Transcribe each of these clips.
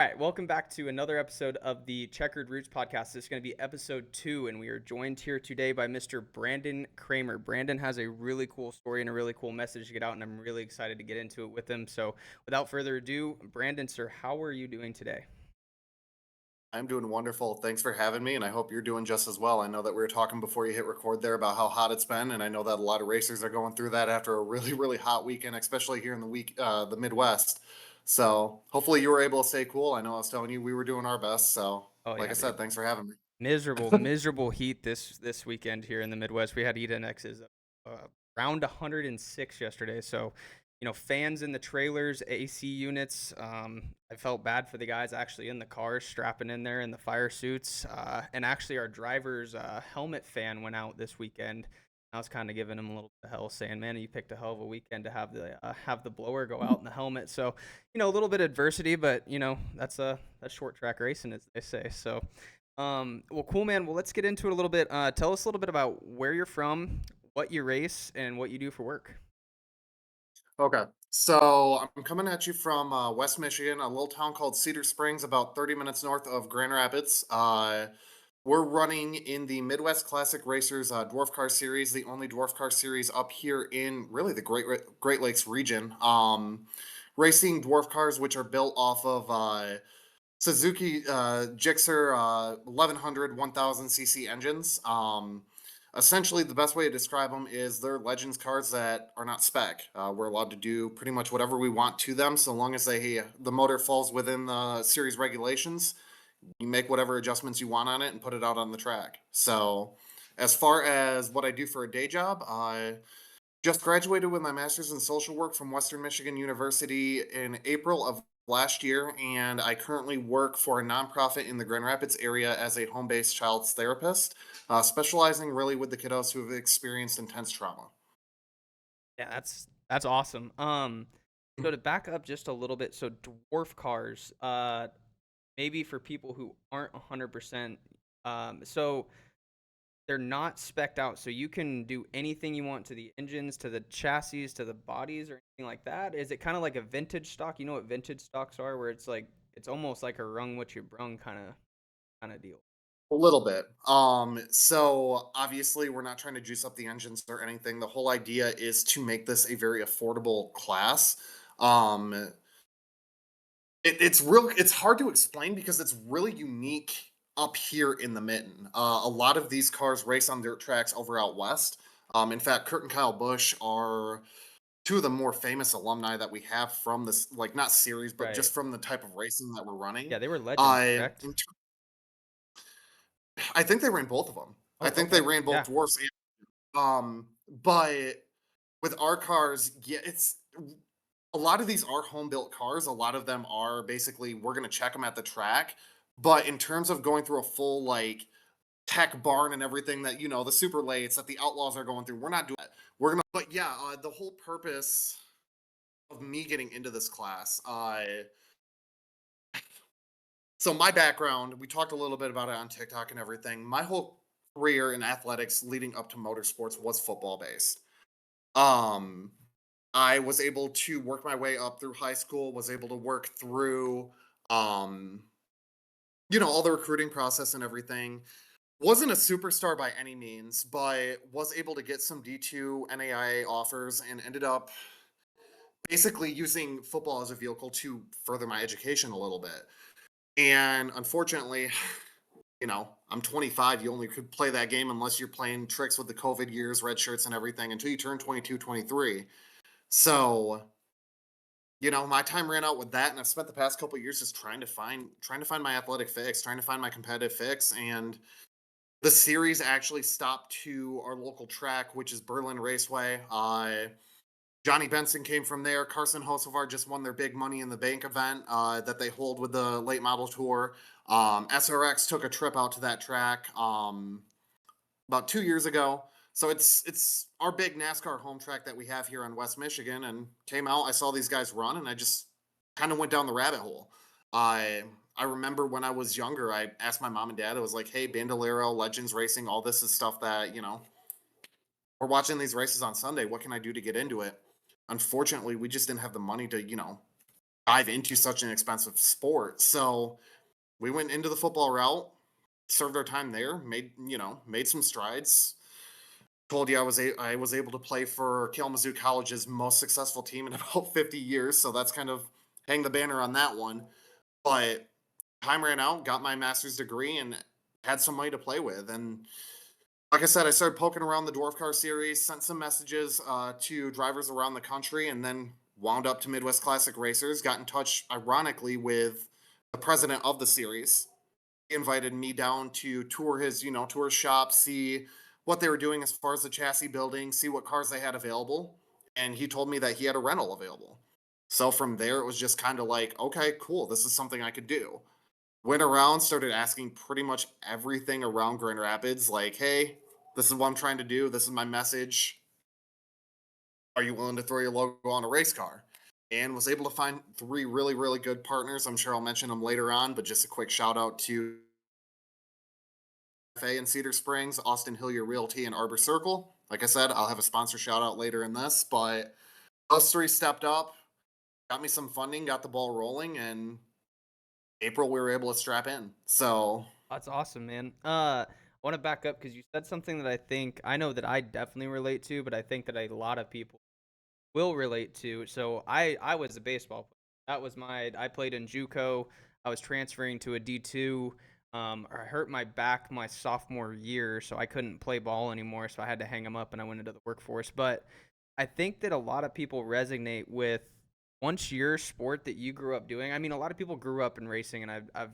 All right, welcome back to another episode of the Checkered Roots podcast. This is going to be episode 2, and we are joined here today by Mr. Brandon Kramer. Brandon has a really cool story and a really cool message to get out, and I'm really excited to get into it with him. So, without further ado, Brandon, sir, how are you doing today? I'm doing wonderful. Thanks for having me, and I hope you're doing just as well. I know that we were talking before you hit record there about how hot it's been, and I know that a lot of racers are going through that after a really, really hot weekend, especially here in the Midwest. So hopefully you were able to stay cool. I know I was telling you we were doing our best. So, Oh like yeah, I dude. said, thanks for having me. Miserable heat this weekend here in the Midwest. We had X's around 106 yesterday. So, fans in the trailers, AC units. I felt bad for the guys actually in the cars strapping in there in the fire suits. And actually, our driver's helmet fan went out this weekend. I was kind of giving him a little bit of hell, saying, "Man, you picked a hell of a weekend to have the blower go out in the helmet." So, a little bit of adversity, but that's short track racing, as they say. So. Well, cool, man. Well, let's get into it a little bit. Tell us a little bit about where you're from, what you race, and what you do for work. Okay. So I'm coming at you from West Michigan, a little town called Cedar Springs, about 30 minutes north of Grand Rapids. We're running in the Midwest Classic Racers Dwarf Car Series, the only dwarf car series up here in really the Great Lakes region. Racing dwarf cars, which are built off of Suzuki Gixxer 1100 1000 cc engines. Essentially, the best way to describe them is they're Legends cars that are not spec. We're allowed to do pretty much whatever we want to them, so long as the motor falls within the series regulations. You make whatever adjustments you want on it and put it out on the track. So, as far as what I do for a day job, I just graduated with my master's in social work from Western Michigan University in April of last year, and I currently work for a nonprofit in the Grand Rapids area as a home based child therapist, specializing really with the kiddos who have experienced intense trauma. Yeah, that's awesome. So to back up just a little bit, so dwarf cars, maybe for people who aren't 100%, so they're not specced out, so you can do anything you want to the engines, to the chassis, to the bodies, or anything like that. Is it kind of like a vintage stock? You know what vintage stocks are, where it's almost like a rung what you brung kind of deal. A little bit. So obviously we're not trying to juice up the engines or anything. The whole idea is to make this a very affordable class. Um, it's hard to explain because it's really unique up here in the mitten. A lot of these cars race on dirt tracks over out west. In fact, Kurt and Kyle Busch are two of the more famous alumni that we have from this, like not series, but Right. just from the type of racing that we're running. Yeah, they were legends, I correct? I think they ran both of them. I Oh, think they okay. ran both Yeah. dwarfs. But with our cars, yeah, it's a lot of these are home built cars. A lot of them are basically we're going to check them at the track. But in terms of going through a full like tech barn and everything that the super lates that the outlaws are going through, we're not doing that. We're gonna, but yeah, the whole purpose of me getting into this class, so my background, we talked a little bit about it on TikTok and everything. My whole career in athletics leading up to motorsports was football based. Um, I was able to work my way up through high school, was able to work through, um, all the recruiting process and everything. Wasn't a superstar by any means, but was able to get some D2 NAIA offers and ended up basically using football as a vehicle to further my education a little bit. And unfortunately, I'm 25. You only could play that game unless you're playing tricks with the COVID years, red shirts, and everything until you turn 22, 23. So, my time ran out with that, and I've spent the past couple of years just trying to find my athletic fix, trying to find my competitive fix. And the series actually stopped to our local track, which is Berlin Raceway. Johnny Benson came from there. Carson Hocevar just won their big Money in the Bank event that they hold with the late model tour. SRX took a trip out to that track about 2 years ago. So it's our big NASCAR home track that we have here in West Michigan, and came out. I saw these guys run, and I just kind of went down the rabbit hole. I remember when I was younger, I asked my mom and dad. I was like, "Hey, Bandolero, Legends Racing, all this is stuff that we're watching these races on Sunday. What can I do to get into it?" Unfortunately, we just didn't have the money to dive into such an expensive sport. So we went into the football route, served our time there, made some strides. Told you I was able to play for Kalamazoo College's most successful team in about 50 years, so that's kind of hang the banner on that one. But time ran out, got my master's degree, and had some money to play with. And like I said, I started poking around the dwarf car series, sent some messages to drivers around the country, and then wound up to Midwest Classic Racers. Got in touch, ironically, with the president of the series. He invited me down to tour his shop, see what they were doing as far as the chassis building, see what cars they had available. And he told me that he had a rental available. So from there, it was just kind of like, okay, cool, this is something I could do. Went around, started asking pretty much everything around Grand Rapids, like, hey, this is what I'm trying to do. This is my message. Are you willing to throw your logo on a race car? And was able to find three really, really good partners. I'm sure I'll mention them later on, but just a quick shout out to FA in Cedar Springs, Austin Hillier Realty, and Arbor Circle. Like I said, I'll have a sponsor shout out later in this, but those three stepped up, got me some funding, got the ball rolling, and April we were able to strap in. So That's awesome, man. I want to back up because you said something that I know that I definitely relate to, but I think that a lot of people will relate to. So I was a baseball player. That was I played in JUCO. I was transferring to a D2. I hurt my back my sophomore year, so I couldn't play ball anymore. So I had to hang them up, and I went into the workforce. But I think that a lot of people resonate with once your sport that you grew up doing. I mean, a lot of people grew up in racing, and I've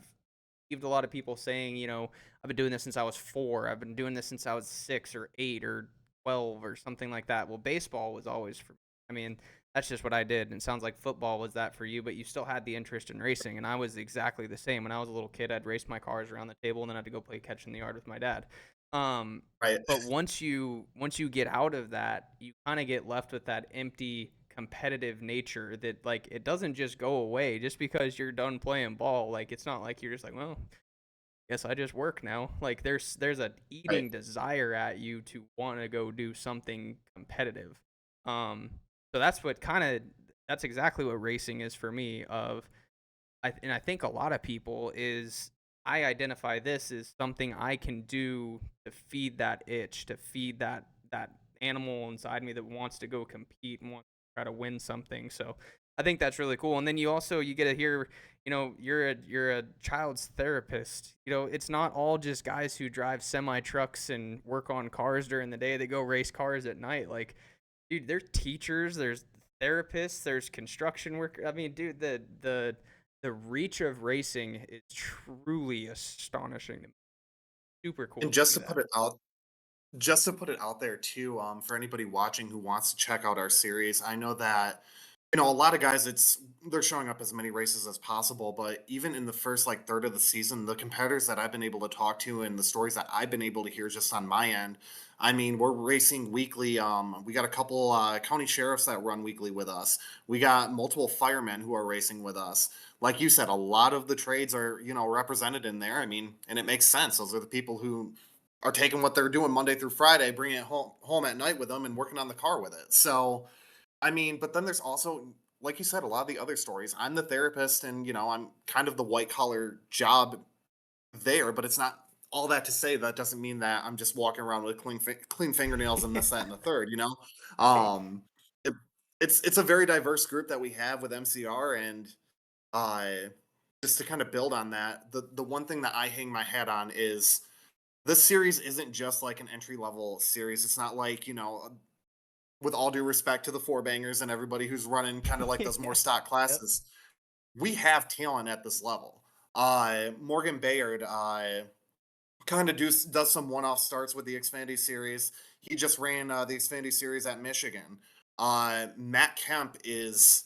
received a lot of people saying, I've been doing this since I was 4. I've been doing this since I was 6 or 8 or 12 or something like that. Well, baseball was always for me. I mean, that's just what I did. And it sounds like football was that for you, but you still had the interest in racing. And I was exactly the same. When I was a little kid, I'd race my cars around the table and then I had to go play catch in the yard with my dad. Um, right. but once you get out of that, you kind of get left with that empty competitive nature that like it doesn't just go away just because you're done playing ball. Like it's not like you're just like, well, guess I just work now. Like there's a Right. eating desire at you to want to go do something competitive. Um, so that's exactly what racing is for me. And I think a lot of people is I identify this as something I can do to feed that itch, to feed that animal inside me that wants to go compete and wants to try to win something. So I think that's really cool. And then you get to hear, you're a child's therapist. It's not all just guys who drive semi trucks and work on cars during the day. They go race cars at night. Like, dude, there's teachers, there's therapists, there's construction work. I mean, dude, the reach of racing is truly astonishing to me. Super cool And to see that. just to put it out there too, for anybody watching who wants to check out our series, I know that a lot of guys they're showing up as many races as possible, but even in the first like third of the season, the competitors that I've been able to talk to and the stories that I've been able to hear just on my end, I mean, we're racing weekly. We got a couple county sheriffs that run weekly with us. We got multiple firemen who are racing with us. Like you said, a lot of the trades are represented in there. I mean, and it makes sense. Those are the people who are taking what they're doing Monday through Friday, bringing it home at night with them, and working on the car with it. So I mean, but then there's also, like you said, a lot of the other stories. I'm the therapist, and I'm kind of the white collar job there, but it's not all that to say that doesn't mean that I'm just walking around with clean fingernails and this, that, and the third. Right. Um, it, it's a very diverse group that we have with MCR, and uh, just to kind of build on that, the one thing that I hang my hat on is this series isn't just like an entry level series. It's not like with all due respect to the four bangers and everybody who's running kind of like those more Yeah. stock Yep. classes, we have talent at this level. Morgan Bayard kind of does some one-off starts with the Xfinity series. He just ran the Xfinity series at Michigan. Matt Kemp is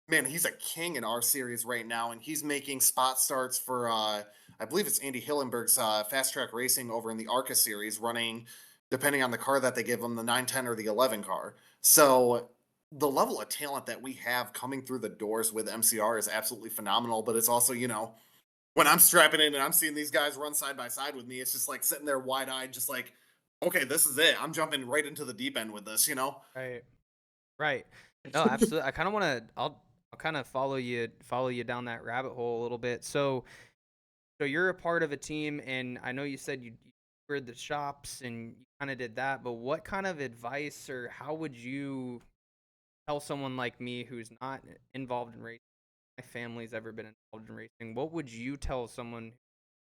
man, he's a king in our series right now, and he's making spot starts for I believe it's Andy Hillenberg's fast track racing over in the ARCA series, running depending on the car that they give him, the 910 or the 11 car. So the level of talent that we have coming through the doors with MCR is absolutely phenomenal. But it's also, when I'm strapping in and I'm seeing these guys run side by side with me, it's just like sitting there wide eyed, just like, okay, this is it. I'm jumping right into the deep end with this. Right. Right. No, absolutely. I kind of want to. I'll I'll kind of follow you down that rabbit hole a little bit. So you're a part of a team, and I know you said you were the shops and you kind of did that, but what kind of advice or how would you tell someone like me who's not involved in racing? My family's ever been involved in racing. What would you tell someone? You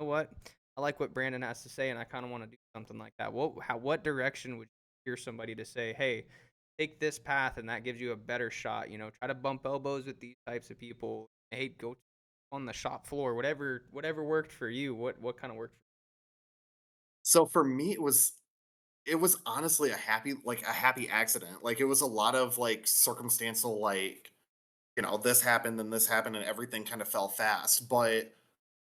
know what? I like what Brandon has to say, and I kind of want to do something like that. What direction would you hear somebody to say, hey, take this path, and that gives you a better shot? Try to bump elbows with these types of people. Hey, go on the shop floor. Whatever worked for you. What kind of worked? So for me, it was honestly a happy accident. Like, it was a lot of, like, circumstantial, like, this happened and this happened and everything kind of fell fast. But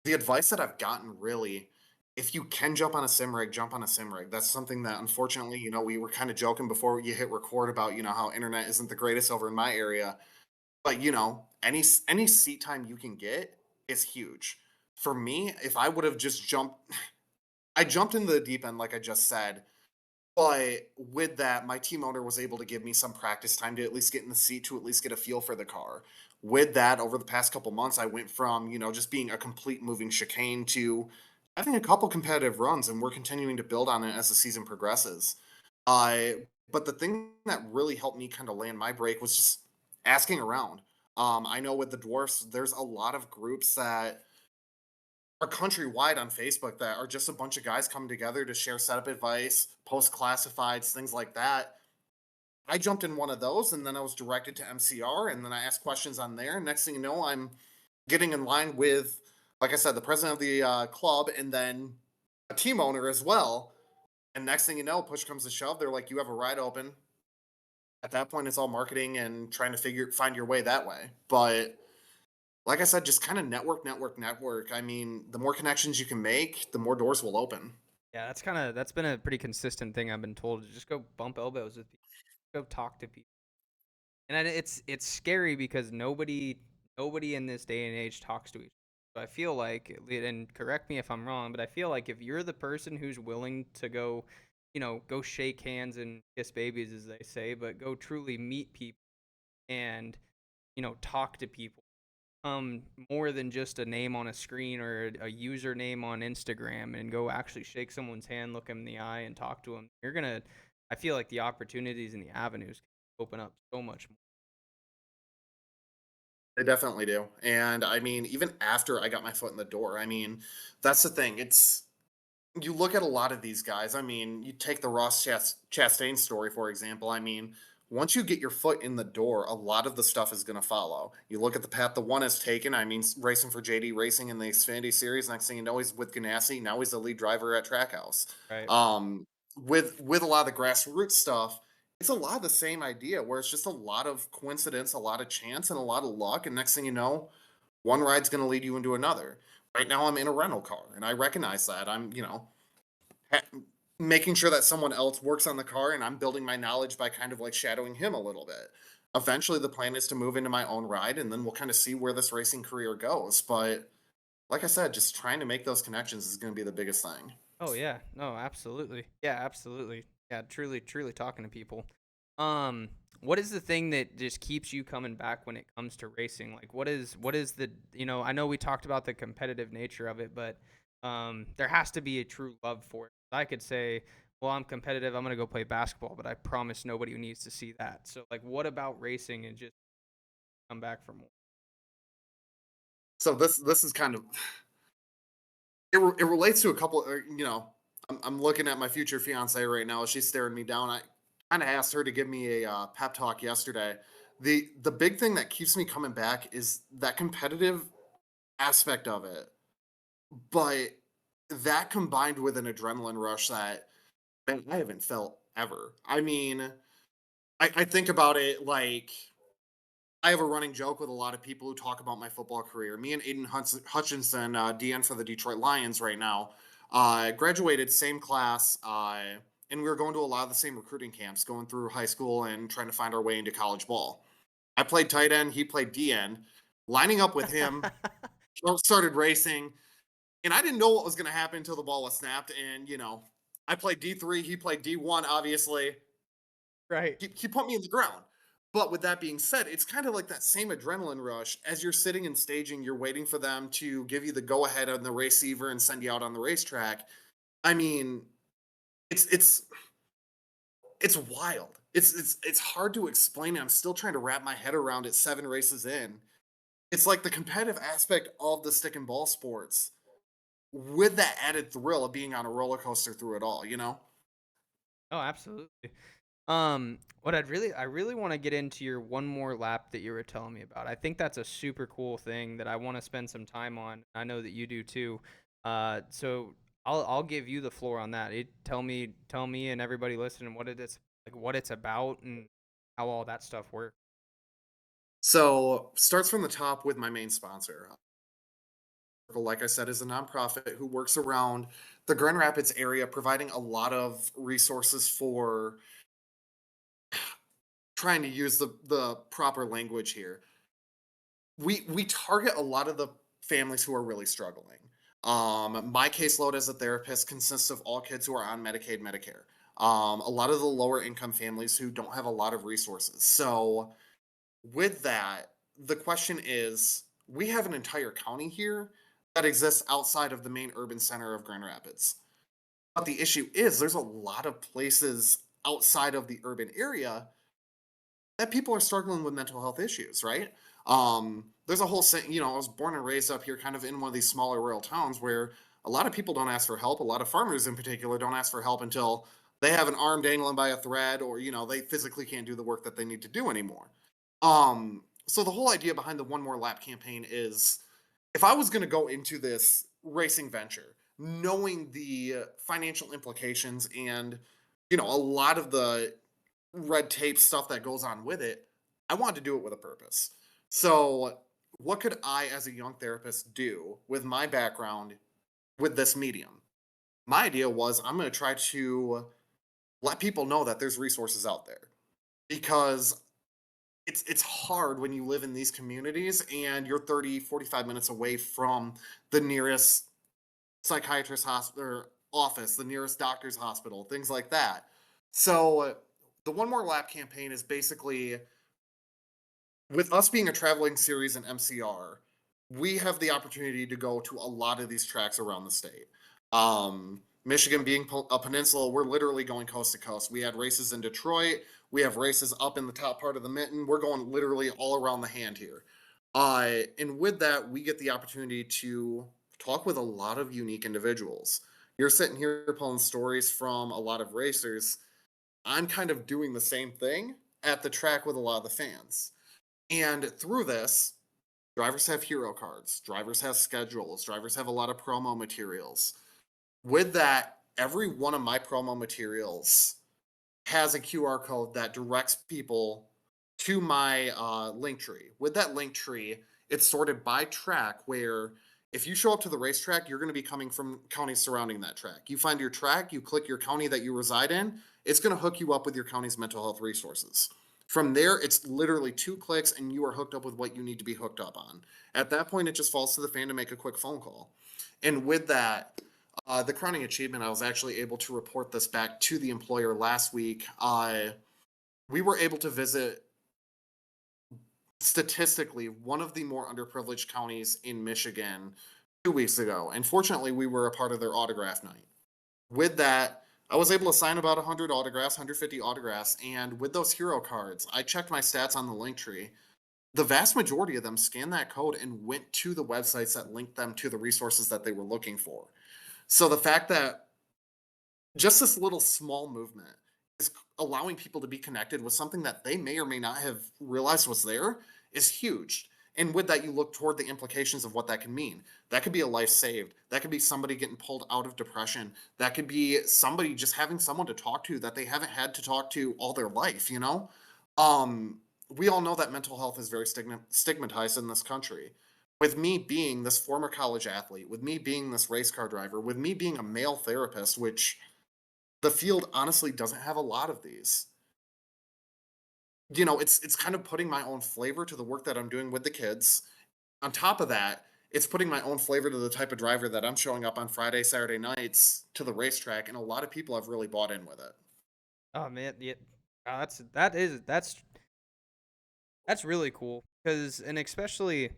the advice that I've gotten, really, if you can jump on a sim rig, jump on a sim rig. That's something that, unfortunately, we were kind of joking before you hit record about, how internet isn't the greatest over in my area. But, any seat time you can get is huge. For me, if I would have just jumped I jumped into the deep end, like I just said, but with that, my team owner was able to give me some practice time to at least get in the seat, to at least get a feel for the car. With that, over the past couple months, I went from, just being a complete moving chicane to having a couple competitive runs, and we're continuing to build on it as the season progresses. But the thing that really helped me kind of land my break was just asking around. I know with the dwarfs, there's a lot of groups that are countrywide on Facebook that are just a bunch of guys coming together to share setup advice, post classifieds, things like that. I jumped in one of those, and then I was directed to MCR, and then I asked questions on there. Next thing you know, I'm getting in line with, like I said, the president of the club, and then a team owner as well. And next thing you know, push comes to shove, they're like, "You have a ride open." At that point, it's all marketing and trying to find your way that way. But like I said, just kind of network, network, network. I mean, the more connections you can make, the more doors will open. Yeah, that's been a pretty consistent thing I've been told to just go bump elbows with people, go talk to people. And it's scary because nobody in this day and age talks to each other. So I feel like, and correct me if I'm wrong, but I feel like if you're the person who's willing to go, go shake hands and kiss babies, as they say, but go truly meet people and talk to people, more than just a name on a screen or a username on Instagram, and go actually shake someone's hand, look them in the eye, and talk to them. I feel like the opportunities and the avenues open up so much more. They definitely do. And I mean, even after I got my foot in the door, I mean, that's the thing. You look at a lot of these guys. I mean, you take the Chastain story, for example. I mean, once you get your foot in the door, a lot of the stuff is going to follow. You look at the path the one has taken. I mean, racing for JD Racing in the Xfinity Series. Next thing you know, he's with Ganassi. Now he's the lead driver at Trackhouse. Right. With a lot of the grassroots stuff, it's a lot of the same idea, where it's just a lot of coincidence, a lot of chance, and a lot of luck. And next thing you know, one ride's going to lead you into another. Right now, I'm in a rental car, and I recognize that. I'm, ha- making sure that someone else works on the car, and I'm building my knowledge by kind of like shadowing him a little bit. Eventually, the plan is to move into my own ride, and then we'll kind of see where this racing career goes. But like I said, just trying to make those connections is going to be the biggest thing. Oh yeah, no, absolutely. Yeah, absolutely. Yeah, truly talking to people. What is the thing that just keeps you coming back when it comes to racing? Like what is the, I know we talked about the competitive nature of it, but there has to be a true love for it. I could say, well, I'm competitive, I'm going to go play basketball, but I promise nobody needs to see that. So like what about racing and just come back for more? So this is kind of it relates to a couple. I'm looking at my future fiance right now. She's staring me down. I kind of asked her to give me a pep talk yesterday. The big thing that keeps me coming back is that competitive aspect of it, but that combined with an adrenaline rush that, man, I haven't felt ever. I mean, I think about it like, I have a running joke with a lot of people who talk about my football career. Me and Aiden Hutchinson, DN for the Detroit Lions right now, graduated same class, and we were going to a lot of the same recruiting camps, going through high school and trying to find our way into college ball. I played tight end, he played DN. Lining up with him, started racing, and I didn't know what was going to happen until the ball was snapped. And I played D3, he played D1. Obviously, Right. he put me in the ground. But with that being said, it's kind of like that same adrenaline rush as you're sitting and staging, you're waiting for them to give you the go ahead on the receiver and send you out on the racetrack. I mean, it's it's it's wild. It's hard to explain. I'm still trying to wrap my head around it 7 races in. It's like the competitive aspect of the stick and ball sports with that added thrill of being on a roller coaster through it all, you know? Oh, absolutely. What I really want to get into your one more lap that you were telling me about. I think that's a super cool thing that I want to spend some time on. I know that you do too. So I'll give you the floor on that. Tell me and everybody listening what it is, like what it's about and how all that stuff works. So, starts from the top with my main sponsor. Like I said, is a nonprofit who works around the Grand Rapids area, providing a lot of resources for trying to use the proper language here. We target a lot of the families who are really struggling. My caseload as a therapist consists of all kids who are on Medicaid, Medicare. A lot of the lower income families who don't have a lot of resources. So with that, the question is, we have an entire county here that exists outside of the main urban center of Grand Rapids. But the issue is there's a lot of places outside of the urban area that people are struggling with mental health issues, right? There's a whole I was born and raised up here kind of in one of these smaller rural towns where a lot of people don't ask for help. A lot of farmers in particular don't ask for help until they have an arm dangling by a thread or, they physically can't do the work that they need to do anymore. So the whole idea behind the One More Lap campaign is if I was going to go into this racing venture, knowing the financial implications and, a lot of the red tape stuff that goes on with it, I wanted to do it with a purpose. So, what could I, as a young therapist, do with my background with this medium? My idea was I'm going to try to let people know that there's resources out there because it's hard when you live in these communities and you're 30-45 minutes away from the nearest psychiatrist hospital office, the nearest doctor's hospital, things like that. So the One More Lap campaign is basically with us being a traveling series in MCR, we have the opportunity to go to a lot of these tracks around the state. Michigan being a peninsula, we're literally going coast to coast. We had races in Detroit. We have races up in the top part of the mitten. We're going literally all around the hand here. And with that, we get the opportunity to talk with a lot of unique individuals. You're sitting here pulling stories from a lot of racers. I'm kind of doing the same thing at the track with a lot of the fans. And through this, drivers have hero cards, drivers have schedules, drivers have a lot of promo materials. With that, every one of my promo materials has a QR code that directs people to my link tree. With that link tree, it's sorted by track where if you show up to the racetrack, you're going to be coming from counties surrounding that track. You find your track, you click your county that you reside in, it's going to hook you up with your county's mental health resources. From there, it's literally 2 clicks and you are hooked up with what you need to be hooked up on. At that point, it just falls to the fan to make a quick phone call. And with that, the crowning achievement, I was actually able to report this back to the employer last week. We were able to visit statistically one of the more underprivileged counties in Michigan 2 weeks ago. And fortunately, we were a part of their autograph night. With that, I was able to sign about 100 autographs, 150 autographs. And with those hero cards, I checked my stats on the link tree. The vast majority of them scanned that code and went to the websites that linked them to the resources that they were looking for. So the fact that just this little small movement is allowing people to be connected with something that they may or may not have realized was there is huge. And with that, you look toward the implications of what that can mean. That could be a life saved. That could be somebody getting pulled out of depression. That could be somebody just having someone to talk to that they haven't had to talk to all their life. We all know that mental health is very stigmatized in this country. With me being this former college athlete, with me being this race car driver, with me being a male therapist, which the field honestly doesn't have a lot of these. It's kind of putting my own flavor to the work that I'm doing with the kids. On top of that, it's putting my own flavor to the type of driver that I'm showing up on Friday, Saturday nights to the racetrack, and a lot of people have really bought in with it. Oh man, yeah, that's That's really cool because, and especially,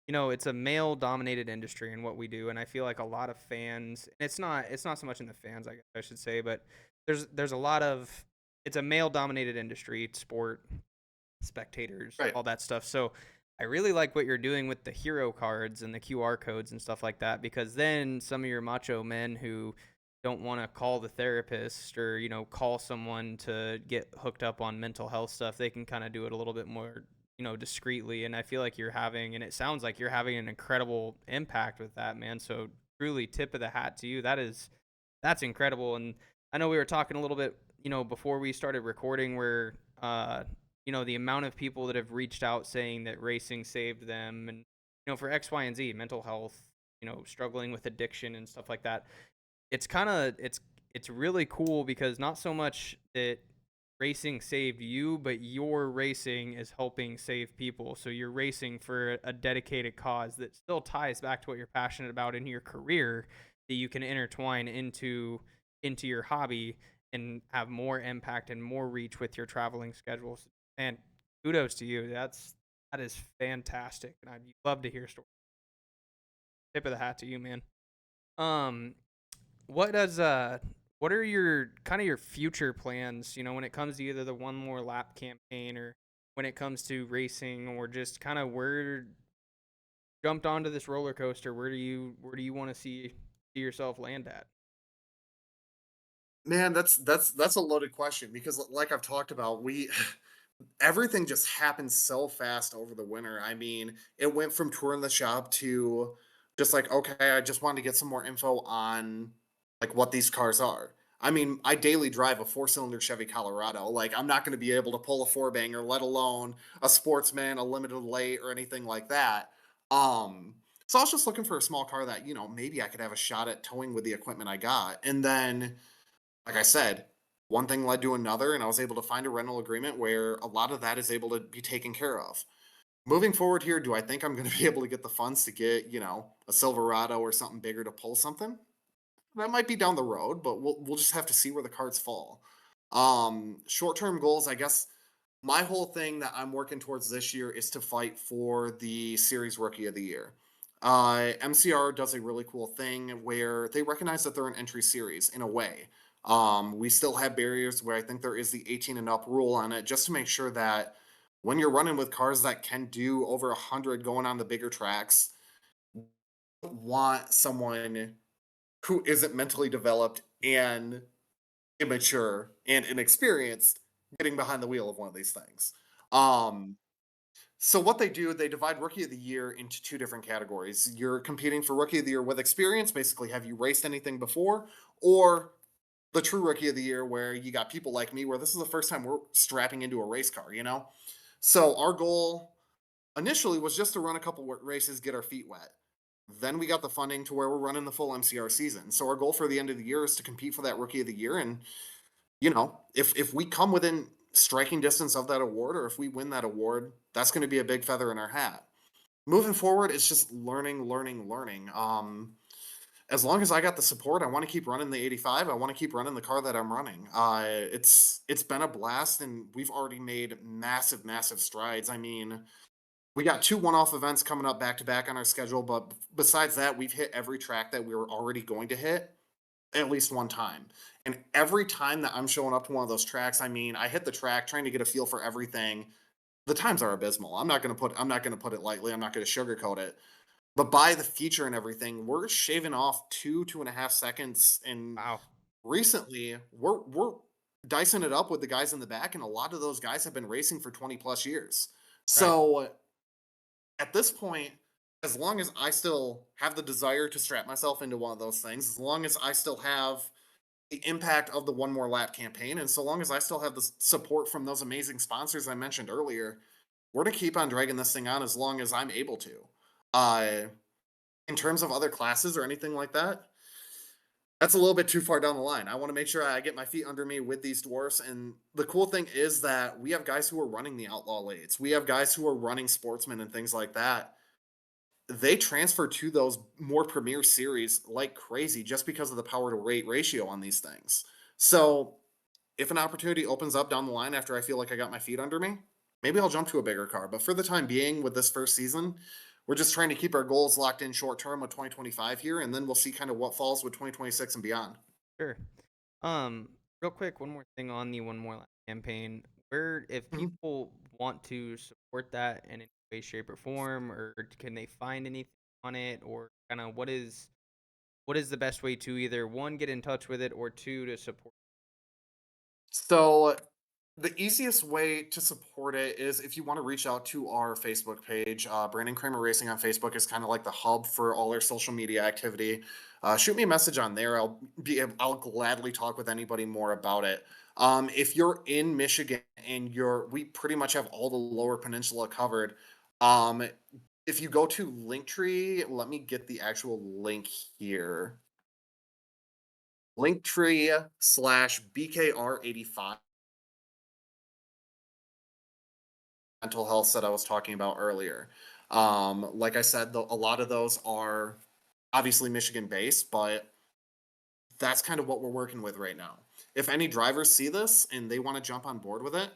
it's a male dominated industry in what we do, and I feel like a lot of fans, and it's not so much in the fans, I guess I should say, but there's a lot of, it's a male dominated industry, sport, spectators, Right. all that stuff. So I really like what you're doing with the hero cards and the QR codes and stuff like that, because then some of your macho men who don't want to call the therapist or, call someone to get hooked up on mental health stuff, they can kind of do it a little bit more, discreetly. And I feel like you're having, and it sounds like you're having an incredible impact with that, man. So truly tip of the hat to you. That's incredible. And I know we were talking a little bit, before we started recording where, the amount of people that have reached out saying that racing saved them, and, for X, Y, and Z, mental health, struggling with addiction and stuff like that. It's kind of, it's really cool because not so much that racing saved you, but your racing is helping save people. So you're racing for a dedicated cause that still ties back to what you're passionate about in your career, that you can intertwine into your hobby and have more impact and more reach with your traveling schedules. And kudos to you. That is fantastic, and I'd love to hear stories. Tip of the hat to you, man. Um, what does what are your kind of your future plans, when it comes to either the one more lap campaign, or when it comes to racing, or just kind of where jumped onto this roller coaster, where do you want to see yourself land at? Man, that's a loaded question because like I've talked about, we everything just happened so fast over the winter. I mean, it went from touring the shop to just like, okay, I just wanted to get some more info on like what these cars are. I mean, I daily drive a four-cylinder Chevy Colorado. Like, I'm not going to be able to pull a four banger, let alone a Sportsman, a limited late, or anything like that. So I was just looking for a small car that, maybe I could have a shot at towing with the equipment I got. And then like I said, one thing led to another, and I was able to find a rental agreement where a lot of that is able to be taken care of. Moving forward here, do I think I'm going to be able to get the funds to get, a Silverado or something bigger to pull something? That might be down the road, but we'll just have to see where the cards fall. Short-term goals, I guess my whole thing that I'm working towards this year is to fight for the series rookie of the year. MCR does a really cool thing where they recognize that they're an entry series in a way. We still have barriers where I think there is the 18 and up rule on it just to make sure that when you're running with cars that can do over 100 going on the bigger tracks, want someone who isn't mentally developed and immature and inexperienced getting behind the wheel of one of these things. Um, so what they do, they divide rookie of the year into two different categories. You're competing for rookie of the year with experience, basically have you raced anything before, or the true rookie of the year where you got people like me where this is the first time we're strapping into a race car. So our goal initially was just to run a couple races, get our feet wet. Then we got the funding to where we're running the full MCR season. So our goal for the end of the year is to compete for that rookie of the year. And if we come within striking distance of that award, or if we win that award, that's going to be a big feather in our hat. Moving forward, it's just learning, learning, learning. As long as I got the support, I want to keep running the 85. I want to keep running the car that I'm running. It's been a blast, and we've already made massive, massive strides. I mean, we got two one-off events coming up back to back on our schedule, but besides that, we've hit every track that we were already going to hit at least one time. And every time that I'm showing up to one of those tracks, I mean, I hit the track trying to get a feel for everything. The times are abysmal. I'm not gonna put it lightly. I'm not gonna sugarcoat it. But by the feature and everything, we're shaving off 2.5 seconds. And Wow. recently, we're dicing it up with the guys in the back, and a lot of those guys have been racing for 20 plus years. Right. So at this point, as long as I still have the desire to strap myself into one of those things, as long as I still have the impact of the one more lap campaign, and so long as I still have the support from those amazing sponsors I mentioned earlier, we're gonna keep on dragging this thing on as long as I'm able to. Uh, in terms of other classes or anything like that, that's a little bit too far down the line. I want to make sure I get my feet under me with these dwarfs. And the cool thing is that we have guys who are running the outlaw lates. We have guys who are running sportsmen and things like that. They transfer to those more premier series like crazy just because of the power to rate ratio on these things. So if an opportunity opens up down the line after I feel like I got my feet under me, maybe I'll jump to a bigger car. But for the time being, with this first season, we're just trying to keep our goals locked in short term with 2025 here, and then we'll see kind of what falls with 2026 and beyond. Sure. Um, Real quick, one more thing on the One More Lap campaign. Where, if Mhm. people want to support that in any way, shape, or form, or can they find anything on it, or kind of what is the best way to either one get in touch with it or two to support? So the easiest way to support it is if you want to reach out to our Facebook page. Brandon Kramer Racing on Facebook is kind of like the hub for all our social media activity. Shoot me a message on there. I'll gladly talk with anybody more about it. If you're in Michigan and we pretty much have all the Lower Peninsula covered. Um, if you go to Linktree, let me get the actual link here. Linktree/BKR85 mental health that I was talking about earlier. Like I said, a lot of those are obviously Michigan based, but that's kind of what we're working with right now. If any drivers see this and they want to jump on board with it,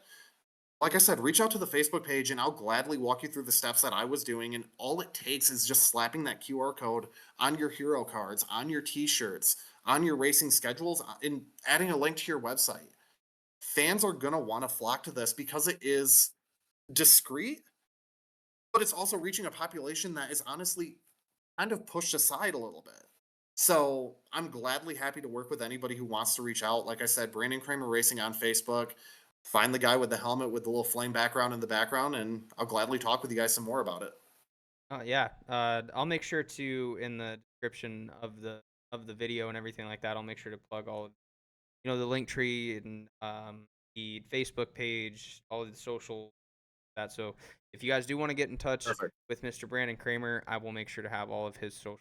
like I said, reach out to the Facebook page and I'll gladly walk you through the steps that I was doing. And all it takes is just slapping that QR code on your hero cards, on your t shirts, on your racing schedules, and adding a link to your website. Fans are going to want to flock to this because it is discreet, but it's also reaching a population that is honestly kind of pushed aside a little bit. So I'm gladly happy to work with anybody who wants to reach out. Like I said, Brandon Kramer Racing on Facebook. Find the guy with the helmet with the little flame background in the background, and I'll gladly talk with you guys some more about it. Yeah, I'll make sure to in the description of the video and everything like that. I'll make sure to plug all of the link tree and the Facebook page, all of the social that. So if you guys do want to get in touch Perfect. with Mr. Brandon Kramer, I will make sure to have all of his social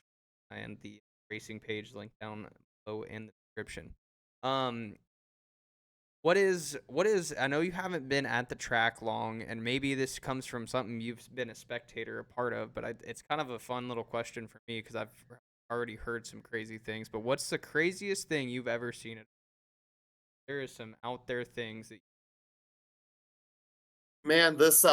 and the racing page linked down below in the description. Um, what is I know you haven't been at the track long, and maybe this comes from something you've been a spectator, a part of, but it's kind of a fun little question for me because I've already heard some crazy things. But what's the craziest thing you've ever seen? There is some out there things that Man, this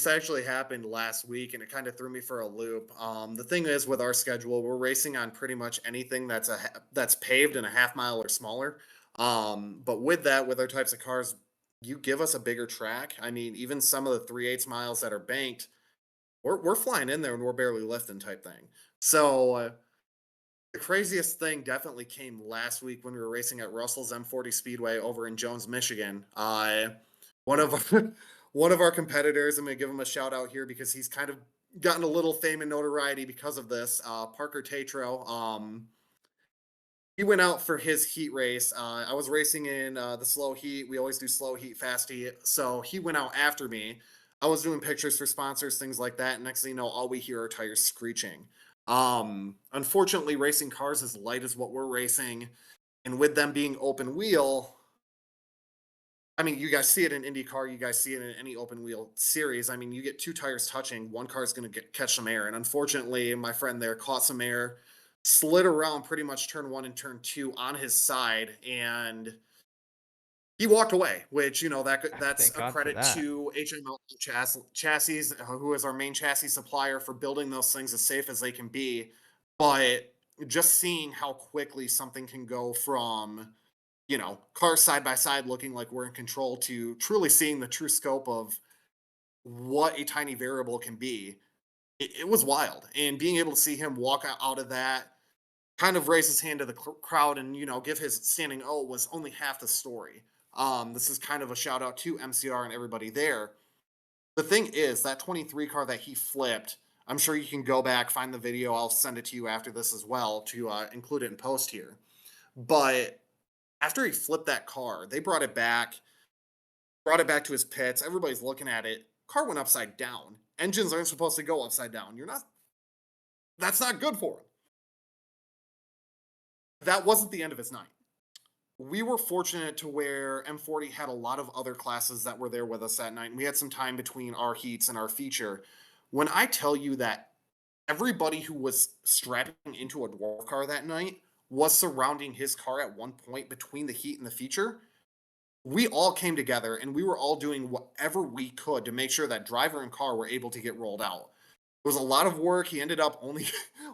actually happened last week and it kind of threw me for a loop. The thing is with our schedule, we're racing on pretty much anything that's paved and a half mile or smaller. But with that, with our types of cars, you give us a bigger track. I mean, even some of the 3/8 miles that are banked, we're flying in there and we're barely lifting type thing. So the craziest thing definitely came last week when we were racing at Russell's M40 Speedway over in Jones, Michigan. One of our, one of our competitors, I'm going to give him a shout out here because he's kind of gotten a little fame and notoriety because of this. Parker Tatro. He went out for his heat race. I was racing in the slow heat. We always do slow heat, fast heat. So he went out after me. I was doing pictures for sponsors, things like that. And next thing you know, all we hear are tires screeching. Unfortunately, racing cars as light as what we're racing, and with them being open wheel, I mean, you guys see it in IndyCar, you guys see it in any open wheel series. I mean, you get two tires touching, one car is going to catch some air. And unfortunately, my friend there caught some air, slid around pretty much turn one and turn two on his side, and he walked away. Which that's thank a God for credit that. to HML Chassis, who is our main chassis supplier for building those things as safe as they can be. But just seeing how quickly something can go from cars side by side looking like we're in control to truly seeing the true scope of what a tiny variable can be. It was wild. And being able to see him walk out of that, kind of raise his hand to the crowd and, give his standing O was only half the story. This is kind of a shout out to MCR and everybody there. The thing is, that 23 car that he flipped, I'm sure you can go back, find the video. I'll send it to you after this as well to include it in post here. But after he flipped that car, they brought it back to his pits. Everybody's looking at it. Car went upside down. Engines aren't supposed to go upside down. That's not good for him. That wasn't the end of his night. We were fortunate to where M40 had a lot of other classes that were there with us that night. And we had some time between our heats and our feature. When I tell you that everybody who was strapping into a dwarf car that night was surrounding his car at one point between the heat and the feature, we all came together and we were all doing whatever we could to make sure that driver and car were able to get rolled out. It was a lot of work. He ended up only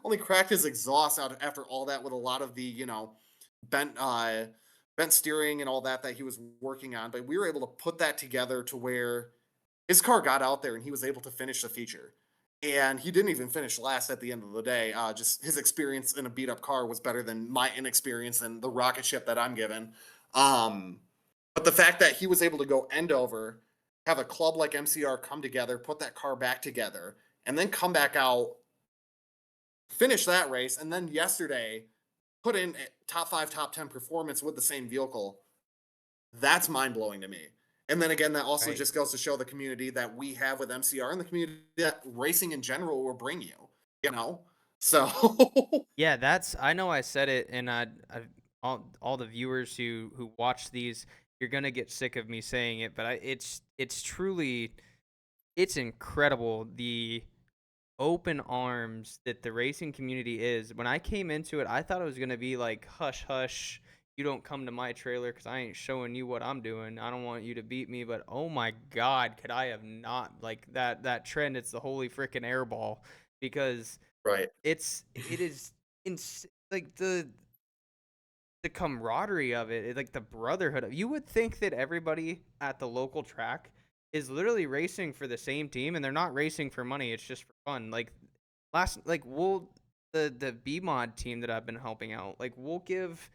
only cracked his exhaust out after all that with a lot of the, bent bent steering and all that he was working on. But we were able to put that together to where his car got out there and he was able to finish the feature. And he didn't even finish last at the end of the day. Just his experience in a beat up car was better than my inexperience in the rocket ship that I'm given. Um, but the fact that he was able to go end over, have a club like MCR come together, put that car back together, and then come back out, finish that race, and then yesterday put in a top 5, top 10 performance with the same vehicle, that's mind blowing to me. And then again, that also Right. just goes to show the community that we have with MCR and the community that racing in general will bring you, you know? So, Yeah, that's I know I said it, and I all the viewers who watch these, you're gonna get sick of me saying it, but it's truly it's incredible the open arms that the racing community is. When I came into it, I thought it was gonna be like hush hush. You don't come to my trailer because I ain't showing you what I'm doing. I don't want you to beat me. But oh my God, could I have not like that trend? It's the holy freaking airball because right. it is like the camaraderie of it, like the brotherhood of. You would think that everybody at the local track is literally racing for the same team, and they're not racing for money. It's just for fun. Like the B mod team that I've been helping out, like we'll give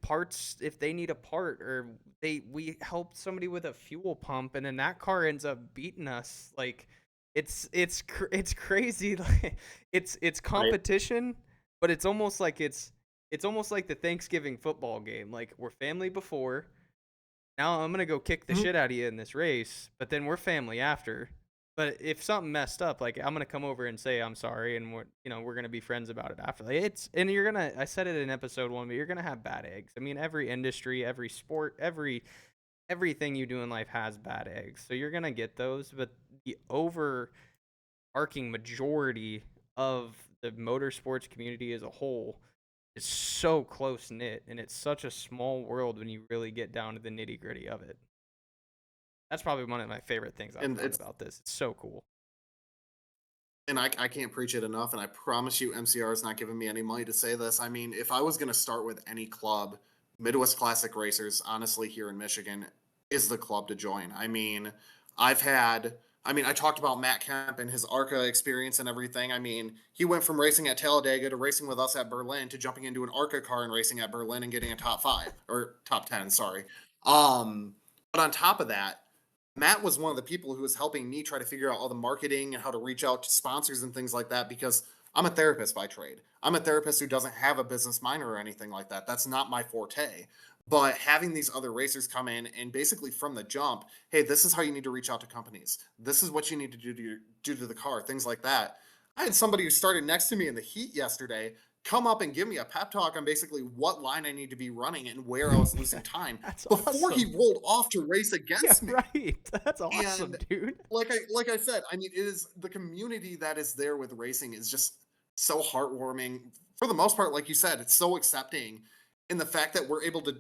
parts if they need a part, or we help somebody with a fuel pump, and then that car ends up beating us. Like it's crazy. Like it's Right. competition, but it's almost like the Thanksgiving football game. Like we're family before. Now I'm gonna go kick the Mhm. shit out of you in this race, but then we're family after. But if something messed up, like I'm gonna come over and say I'm sorry, and we're gonna be friends about it after. Like, and you're gonna. I said it in episode 1, but you're gonna have bad eggs. I mean, every industry, every sport, everything you do in life has bad eggs. So you're gonna get those, but the overarching majority of the motorsports community as a whole is so close knit, and it's such a small world when you really get down to the nitty gritty of it. That's probably one of my favorite things I've And found it's about this. It's so cool. and I can't preach it enough, and I promise you MCR is not giving me any money to say this. I mean, if I was going to start with any club, Midwest Classic Racers, honestly, here in Michigan, is the club to join. I've had, I talked about Matt Kemp and his ARCA experience and everything. I mean, he went from racing at Talladega to racing with us at Berlin to jumping into an ARCA car and racing at Berlin and getting a top 5 or top 10, sorry. But on top of that, Matt was one of the people who was helping me try to figure out all the marketing and how to reach out to sponsors and things like that because I'm a therapist by trade. I'm a therapist who doesn't have a business minor or anything like that. That's not my forte. But having these other racers come in and basically from the jump, hey, this is how you need to reach out to companies. This is what you need to do to the car, things like that. I had somebody who started next to me in the heat yesterday come up and give me a pep talk on basically what line I need to be running and where I was losing time That's before he awesome. rolled off to race Yeah, against me. right. That's awesome, And dude. like I said, I mean, it is the community that is there with racing is just so heartwarming. For the most part, like you said, it's so accepting in the fact that we're able to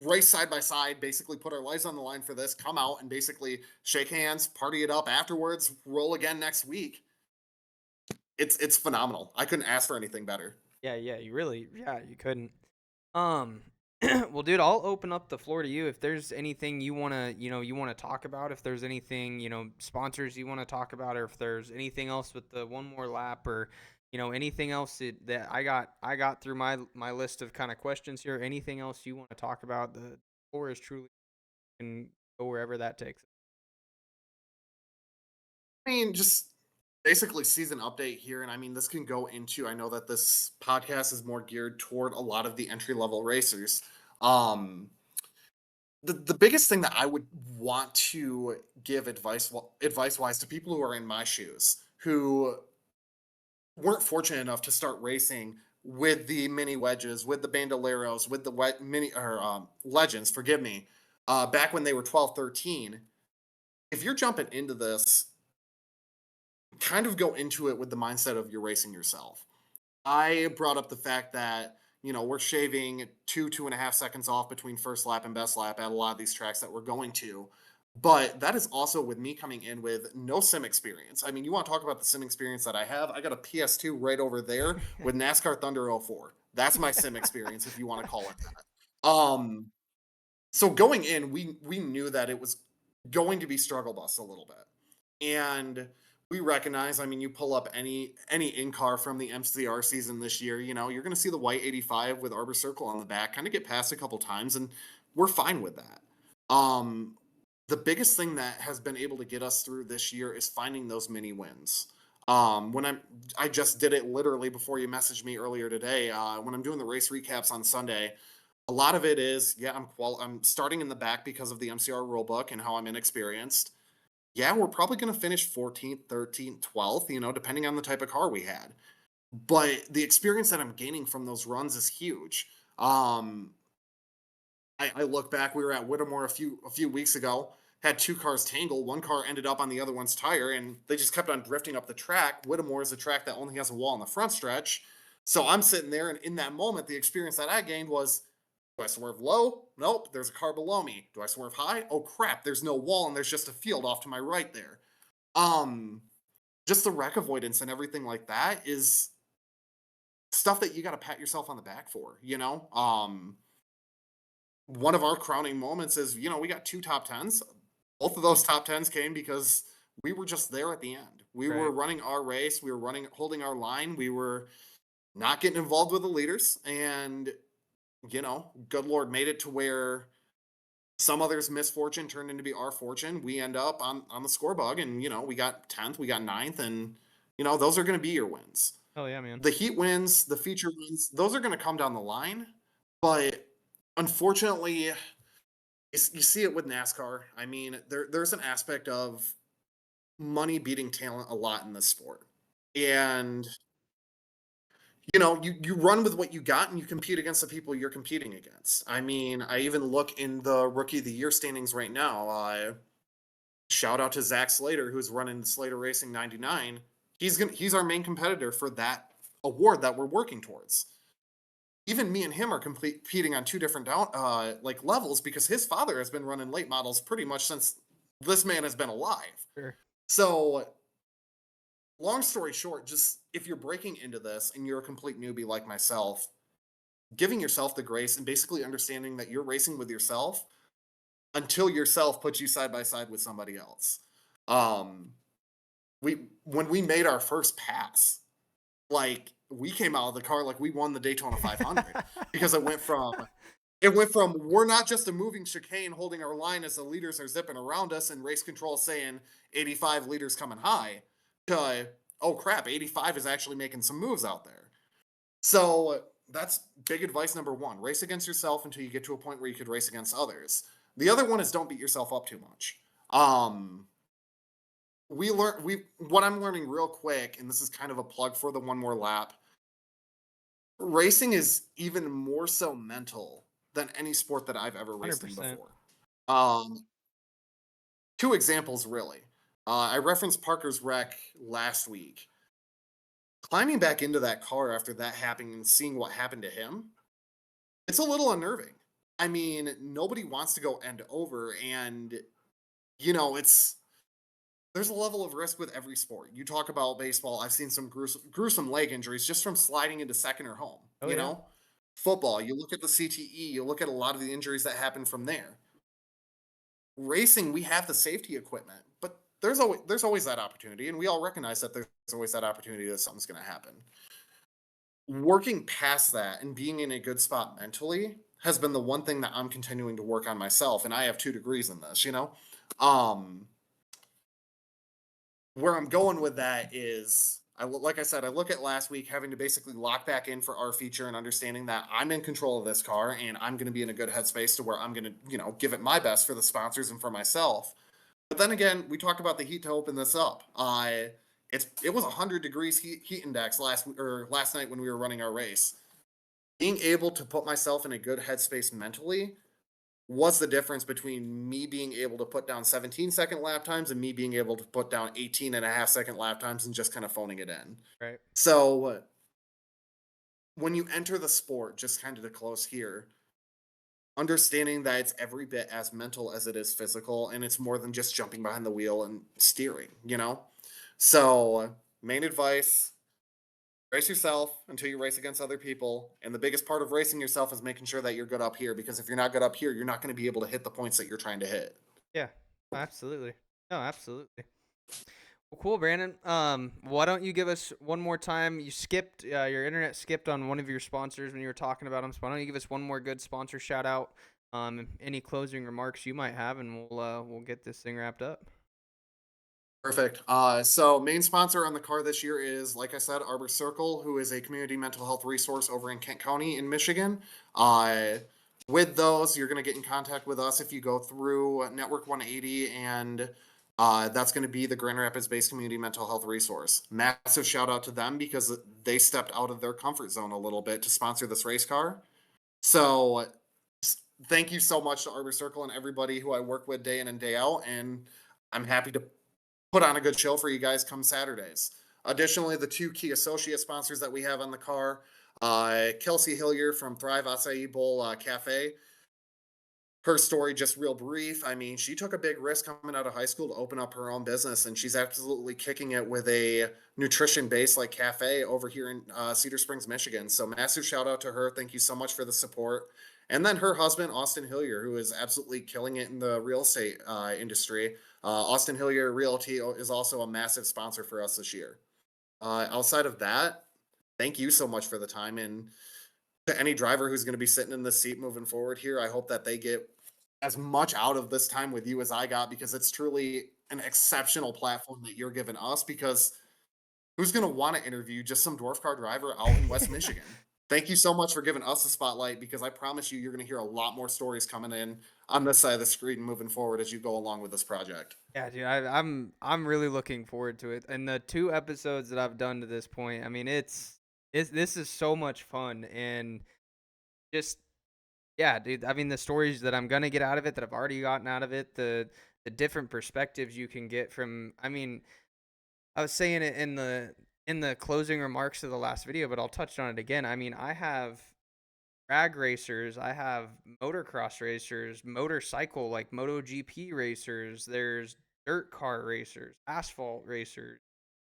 race side by side, basically put our lives on the line for this, come out and basically shake hands, party it up afterwards, roll again next week. It's phenomenal. I couldn't ask for anything better. Yeah, you couldn't. Um, well, dude, I'll open up the floor to you if there's anything you wanna talk about. If there's anything, sponsors you wanna talk about, or if there's anything else with the one more lap, or anything else that I got through my list of kind of questions here. Anything else you want to talk about? The floor is truly can go wherever that takes. I mean, just basically season update here. And I mean, this can go into, I know that this podcast is more geared toward a lot of the entry level racers. Um, the biggest thing that I would want to give advice wise to people who are in my shoes who weren't fortunate enough to start racing with the mini wedges, with the bandoleros, with the mini or legends, forgive me, back when they were 12, 13. If you're jumping into this, kind of go into it with the mindset of you're racing yourself. I brought up the fact that, we're shaving 2.5 seconds off between first lap and best lap at a lot of these tracks that we're going to. But that is also with me coming in with no sim experience. I mean, you want to talk about the sim experience that I have? I got a PS2 right over there with NASCAR Thunder 04. That's my sim experience, if you want to call it that. So going in, we knew that it was going to be struggle bus a little bit. And we recognize, I mean, you pull up any in-car from the MCR season this year, you're gonna see the white 85 with Arbor Circle on the back, kind of get past a couple times, and we're fine with that. Um, the biggest thing that has been able to get us through this year is finding those mini wins. When I just did it literally before you messaged me earlier today. When I'm doing the race recaps on Sunday, a lot of it is, yeah, I'm starting in the back because of the MCR rulebook and how I'm inexperienced. Yeah, we're probably going to finish 14th, 13th, 12th, depending on the type of car we had. But the experience that I'm gaining from those runs is huge. Um, I look back, we were at Whittemore a few weeks ago, had two cars tangle. One car ended up on the other one's tire, and they just kept on drifting up the track. Whittemore is a track that only has a wall in the front stretch. So I'm sitting there, and in that moment, the experience that I gained was, do I swerve low? Nope, there's a car below me. Do I swerve high? Oh crap, there's no wall and there's just a field off to my right there. Um, just the wreck avoidance and everything like that is stuff that you got to pat yourself on the back for. One of our crowning moments is, we got two top tens. Both of those top tens came because we were just there at the end. We were Right. running our race, we were holding our line, we were not getting involved with the leaders, and good Lord made it to where some others' misfortune turned into be our fortune. We end up on the score bug, and we got 10th, we got ninth, and those are going to be your wins. Oh yeah, man. The heat wins, the feature wins, those are going to come down the line. But unfortunately, you see it with NASCAR. I mean, there's an aspect of money beating talent a lot in this sport, and you run with what you got and you compete against the people you're competing against. I mean, I even look in the rookie of the year standings right now. Shout out to Zach Slater, who's running Slater Racing 99. He's our main competitor for that award that we're working towards. Even me and him are competing on two different levels because his father has been running late models pretty much since this man has been alive. Sure. So long story short, just if you're breaking into this and you're a complete newbie like myself, giving yourself the grace and basically understanding that you're racing with yourself until yourself puts you side by side with somebody else. Um, when we made our first pass, like we came out of the car like we won the Daytona 500 because it went from we're not just a moving chicane holding our line as the leaders are zipping around us and race control saying 85 liters coming high to, oh crap, 85 is actually making some moves out there. So that's big advice number one: race against yourself until you get to a point where you could race against others. The other one is don't beat yourself up too much. Um, what I'm learning real quick, and this is kind of a plug for the one more lap. Racing is even more so mental than any sport that I've ever raced in 100%. before. Um, two examples really. I referenced Parker's wreck last week. Climbing back into that car after that happening and seeing what happened to him, it's a little unnerving. I mean, nobody wants to go end over, and it's there's a level of risk with every sport. You talk about baseball, I've seen some gruesome leg injuries just from sliding into second or home. Oh yeah. Football, you look at the CTE, you look at a lot of the injuries that happen from there. Racing, we have the safety equipment, but there's always that opportunity, and we all recognize that there's always that opportunity that something's going to happen. Working past that and being in a good spot mentally has been the one thing that I'm continuing to work on myself, and I have 2 degrees in this. Um, where I'm going with that is, like I said, I look at last week having to basically lock back in for our feature and understanding that I'm in control of this car and I'm going to be in a good headspace to where I'm going to, give it my best for the sponsors and for myself. But then again, we talked about the heat to open this up. It was 100 degrees heat index last night when we were running our race. Being able to put myself in a good headspace mentally was the difference between me being able to put down 17-second lap times and me being able to put down 18.5-second lap times and just kind of phoning it in. Right. So when you enter the sport, just kind of to close here, understanding that it's every bit as mental as it is physical, and it's more than just jumping behind the wheel and steering, you know? So, main advice, race yourself until you race against other people. And the biggest part of racing yourself is making sure that you're good up here, because if you're not good up here, you're not going to be able to hit the points that you're trying to hit. Yeah, absolutely. No, absolutely. Well, cool, Brandon. Why don't you give us one more time? You skipped your internet skipped on one of your sponsors when you were talking about them. So why don't you give us one more good sponsor shout out? Any closing remarks you might have, and we'll get this thing wrapped up. Perfect. So main sponsor on the car this year is, like I said, Arbor Circle, who is a community mental health resource over in Kent County in Michigan. Uh, with those, you're going to get in contact with us if you go through Network 180, and that's going to be the Grand Rapids-based community mental health resource. Massive shout out to them because they stepped out of their comfort zone a little bit to sponsor this race car. So thank you so much to Arbor Circle and everybody who I work with day in and day out, and I'm happy to put on a good show for you guys come Saturdays. Additionally, the two key associate sponsors that we have on the car, Kelsey Hillier from Thrive Acai Bowl Cafe. Her story, just real brief. I mean, she took a big risk coming out of high school to open up her own business, and she's absolutely kicking it with a nutrition based like cafe over here in Cedar Springs, Michigan. So, massive shout out to her. Thank you so much for the support. And then her husband, Austin Hillier, who is absolutely killing it in the real estate industry. Austin Hillier Realty is also a massive sponsor for us this year. Outside of that, thank you so much for the time. And to any driver who's going to be sitting in this seat moving forward here, I hope that they get as much out of this time with you as I got, because it's truly an exceptional platform that you're giving us. Because who's going to want to interview just some dwarf car driver out in West Michigan? Thank you so much for giving us the spotlight, because I promise you, you're going to hear a lot more stories coming in on this side of the screen moving forward as you go along with this project. Yeah, dude, I'm really looking forward to it. And the 2 episodes that I've done to this point, I mean, it's this is so much fun and just yeah, dude. I mean, the stories that I'm gonna get out of it, that I've already gotten out of it, the different perspectives you can get from. I mean, I was saying it in the closing remarks of the last video, but I'll touch on it again. I mean, I have drag racers, I have motocross racers, motorcycle like MotoGP racers, there's dirt car racers, asphalt racers,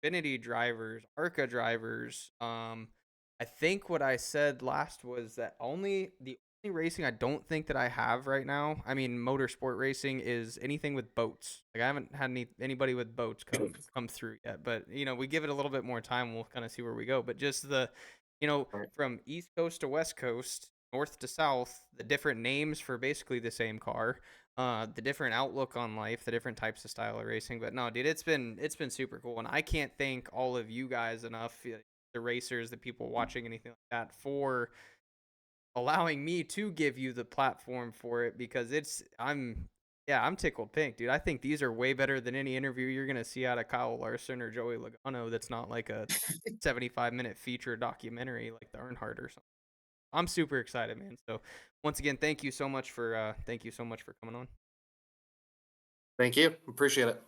Xfinity drivers, ARCA drivers. I think what I said last was that the only racing I don't think that I have right now, I mean motorsport racing, is anything with boats. Like I haven't had anybody with boats come through yet, but we give it a little bit more time, we'll kind of see where we go. But just from East Coast to West Coast, North to South, the different names for basically the same car, the different outlook on life, the different types of style of racing. But no, dude, it's been super cool, and I can't thank all of you guys enough, the racers, the people watching anything like that, for allowing me to give you the platform for it, because I'm tickled pink, dude. I think these are way better than any interview you're gonna see out of Kyle Larson or Joey Logano. That's not like a 75-minute feature documentary like the Earnhardt or something. I'm super excited, man. So once again, thank you so much for coming on. Thank you. Appreciate it.